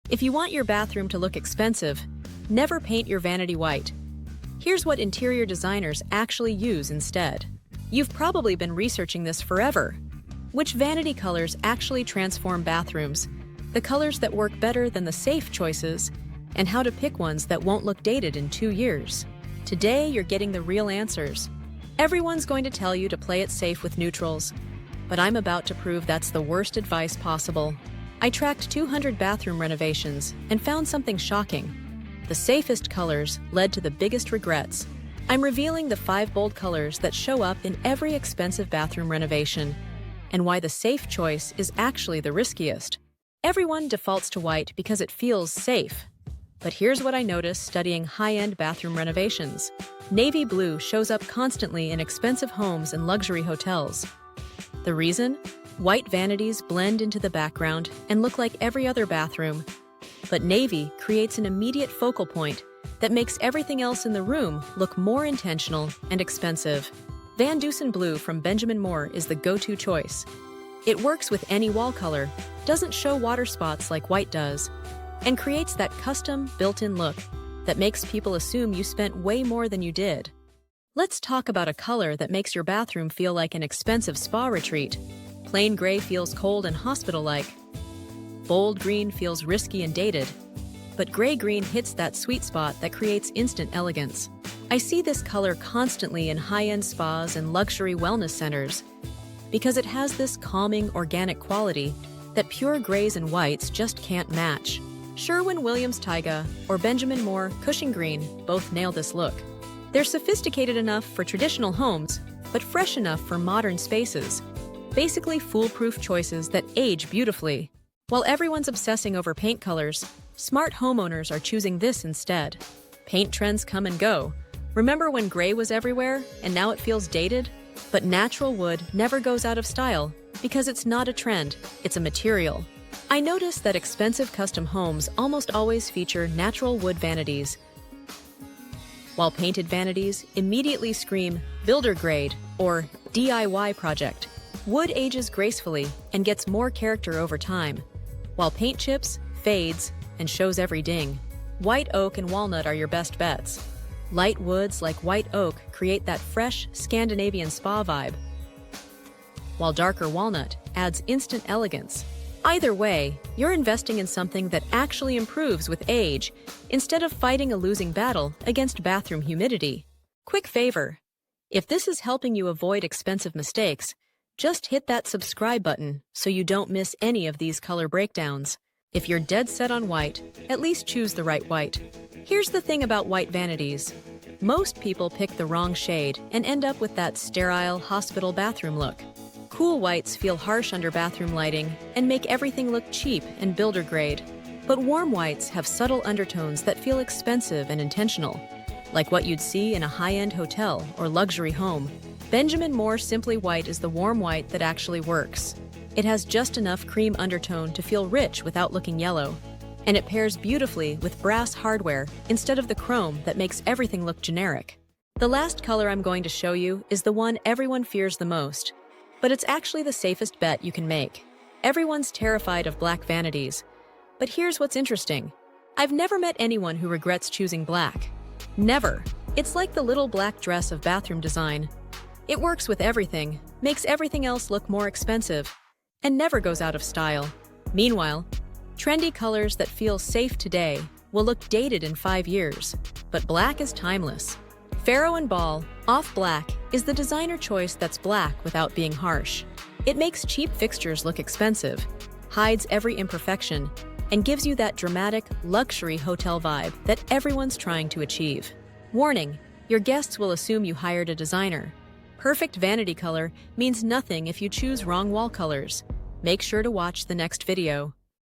If you want your bathroom to look expensive, never paint your vanity white. Here's what interior designers actually use instead. You've probably been researching this forever. Which vanity colors actually transform bathrooms, the colors that work better than the safe choices, and how to pick ones that won't look dated in 2 years. Today, you're getting the real answers. Everyone's going to tell you to play it safe with neutrals, but I'm about to prove that's the worst advice possible. I tracked 200 bathroom renovations and found something shocking. The safest colors led to the biggest regrets. I'm revealing the 5 bold colors that show up in every expensive bathroom renovation, and why the safe choice is actually the riskiest. Everyone defaults to white because it feels safe. But here's what I noticed studying high-end bathroom renovations. Navy blue shows up constantly in expensive homes and luxury hotels. The reason? White vanities blend into the background and look like every other bathroom. But navy creates an immediate focal point that makes everything else in the room look more intentional and expensive. Van Dusen blue from Benjamin Moore is the go-to choice. It works with any wall color, doesn't show water spots like white does, and creates that custom, built-in look that makes people assume you spent way more than you did. Let's talk about a color that makes your bathroom feel like an expensive spa retreat. Plain gray feels cold and hospital-like. Bold green feels risky and dated. But gray-green hits that sweet spot that creates instant elegance. I see this color constantly in high-end spas and luxury wellness centers because it has this calming, organic quality that pure grays and whites just can't match. Sherwin-Williams Taiga or Benjamin Moore Cushing Green both nail this look. They're sophisticated enough for traditional homes, but fresh enough for modern spaces. Basically foolproof choices that age beautifully. While everyone's obsessing over paint colors, smart homeowners are choosing this instead. Paint trends come and go. Remember when gray was everywhere and now it feels dated? But natural wood never goes out of style because it's not a trend, it's a material. I noticed that expensive custom homes almost always feature natural wood vanities, while painted vanities immediately scream builder grade or DIY project. Wood ages gracefully and gets more character over time, while paint chips, fades, and shows every ding. White oak and walnut are your best bets. Light woods like white oak create that fresh Scandinavian spa vibe, while darker walnut adds instant elegance. Either way, you're investing in something that actually improves with age instead of fighting a losing battle against bathroom humidity. Quick favor: if this is helping you avoid expensive mistakes, just hit that subscribe button so you don't miss any of these color breakdowns. If you're dead set on white, at least choose the right white. Here's the thing about white vanities. Most people pick the wrong shade and end up with that sterile hospital bathroom look. Cool whites feel harsh under bathroom lighting and make everything look cheap and builder grade. But warm whites have subtle undertones that feel expensive and intentional, like what you'd see in a high-end hotel or luxury home. Benjamin Moore Simply White is the warm white that actually works. It has just enough cream undertone to feel rich without looking yellow. And it pairs beautifully with brass hardware instead of the chrome that makes everything look generic. The last color I'm going to show you is the one everyone fears the most, but it's actually the safest bet you can make. Everyone's terrified of black vanities. But here's what's interesting. I've never met anyone who regrets choosing black. Never. It's like the little black dress of bathroom design. It works with everything, makes everything else look more expensive, and never goes out of style. Meanwhile, trendy colors that feel safe today will look dated in 5 years, but black is timeless. Farrow & Ball Off Black is the designer choice that's black without being harsh. It makes cheap fixtures look expensive, hides every imperfection, and gives you that dramatic, luxury hotel vibe that everyone's trying to achieve. Warning: your guests will assume you hired a designer. Perfect vanity color means nothing if you choose wrong wall colors. Make sure to watch the next video.